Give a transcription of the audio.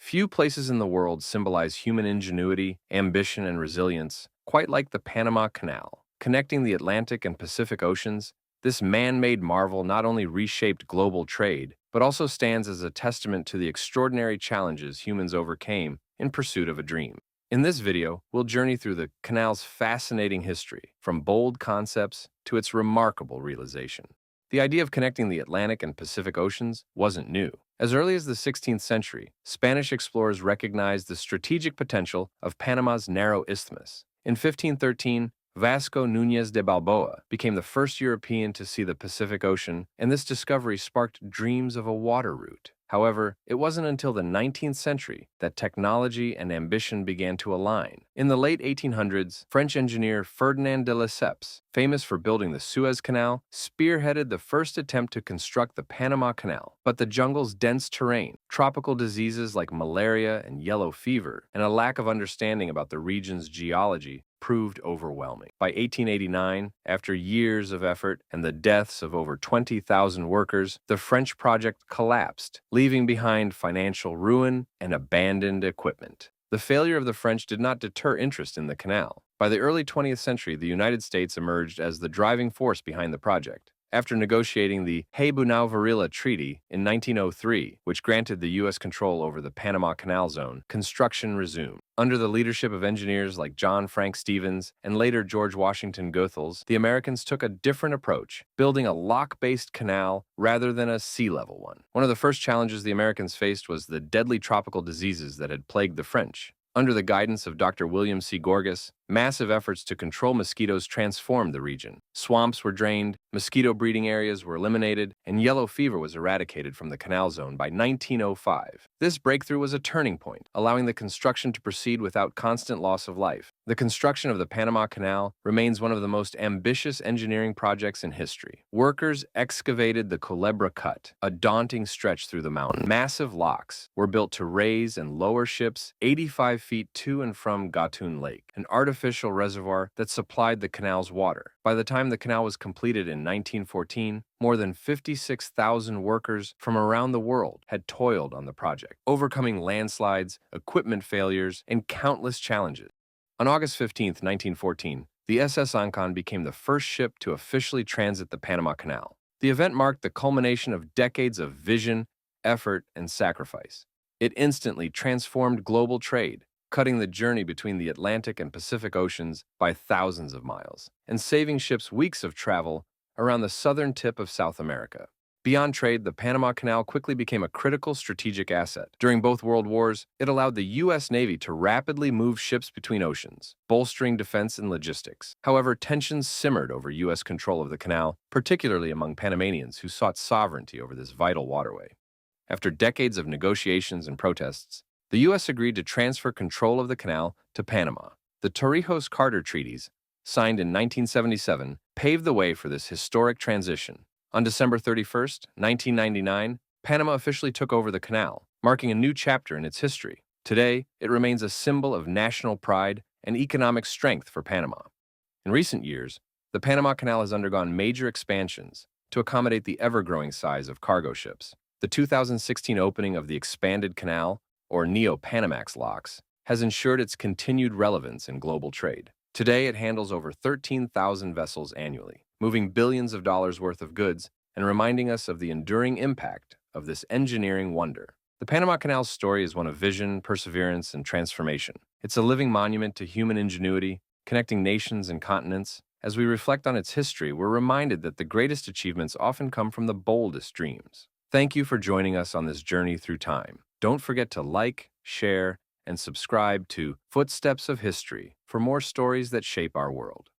Few places in the world symbolize human ingenuity, ambition, and resilience, quite like the Panama Canal. Connecting the Atlantic and Pacific Oceans, this man-made marvel not only reshaped global trade, but also stands as a testament to the extraordinary challenges humans overcame in pursuit of a dream. In this video, we'll journey through the canal's fascinating history, from bold concepts to its remarkable realization. The idea of connecting the Atlantic and Pacific Oceans wasn't new. As early as the 16th century, Spanish explorers recognized the strategic potential of Panama's narrow isthmus. In 1513, Vasco Núñez de Balboa became the first European to see the Pacific Ocean, and this discovery sparked dreams of a water route. However, it wasn't until the 19th century that technology and ambition began to align. In the late 1800s, French engineer Ferdinand de Lesseps, famous for building the Suez Canal, spearheaded the first attempt to construct the Panama Canal. But the jungle's dense terrain, tropical diseases like malaria and yellow fever, and a lack of understanding about the region's geology proved overwhelming. By 1889, after years of effort and the deaths of over 20,000 workers, the French project collapsed, leaving behind financial ruin and abandoned equipment. The failure of the French did not deter interest in the canal. By the early 20th century, the United States emerged as the driving force behind the project. After negotiating the Hay-Bunau-Varilla Treaty in 1903, which granted the U.S. control over the Panama Canal Zone, construction resumed. Under the leadership of engineers like John Frank Stevens and later George Washington Goethals, the Americans took a different approach, building a lock-based canal rather than a sea-level one. One of the first challenges the Americans faced was the deadly tropical diseases that had plagued the French. Under the guidance of Dr. William C. Gorgas, massive efforts to control mosquitoes transformed the region. Swamps were drained, mosquito breeding areas were eliminated, and yellow fever was eradicated from the canal zone by 1905. This breakthrough was a turning point, allowing the construction to proceed without constant loss of life. The construction of the Panama Canal remains one of the most ambitious engineering projects in history. Workers excavated the Culebra Cut, a daunting stretch through the mountain. Massive locks were built to raise and lower ships 85 feet to and from Gatun Lake, an artificial reservoir that supplied the canal's water. By the time the canal was completed in 1914, more than 56,000 workers from around the world had toiled on the project, overcoming landslides, equipment failures, and countless challenges. On August 15, 1914, the SS Ancon became the first ship to officially transit the Panama Canal. The event marked the culmination of decades of vision, effort, and sacrifice. It instantly transformed global trade, cutting the journey between the Atlantic and Pacific Oceans by thousands of miles, and saving ships weeks of travel around the southern tip of South America. Beyond trade, the Panama Canal quickly became a critical strategic asset. During both World Wars, it allowed the U.S. Navy to rapidly move ships between oceans, bolstering defense and logistics. However, tensions simmered over U.S. control of the canal, particularly among Panamanians who sought sovereignty over this vital waterway. After decades of negotiations and protests, the U.S. agreed to transfer control of the canal to Panama. The Torrijos-Carter treaties, signed in 1977, paved the way for this historic transition. On December 31, 1999, Panama officially took over the canal, marking a new chapter in its history. Today, it remains a symbol of national pride and economic strength for Panama. In recent years, the Panama Canal has undergone major expansions to accommodate the ever-growing size of cargo ships. The 2016 opening of the expanded canal, or Neo-Panamax locks, has ensured its continued relevance in global trade. Today, it handles over 13,000 vessels annually, moving billions of dollars worth of goods and reminding us of the enduring impact of this engineering wonder. The Panama Canal's story is one of vision, perseverance, and transformation. It's a living monument to human ingenuity, connecting nations and continents. As we reflect on its history, we're reminded that the greatest achievements often come from the boldest dreams. Thank you for joining us on this journey through time. Don't forget to like, share, and subscribe to Footsteps of History for more stories that shape our world.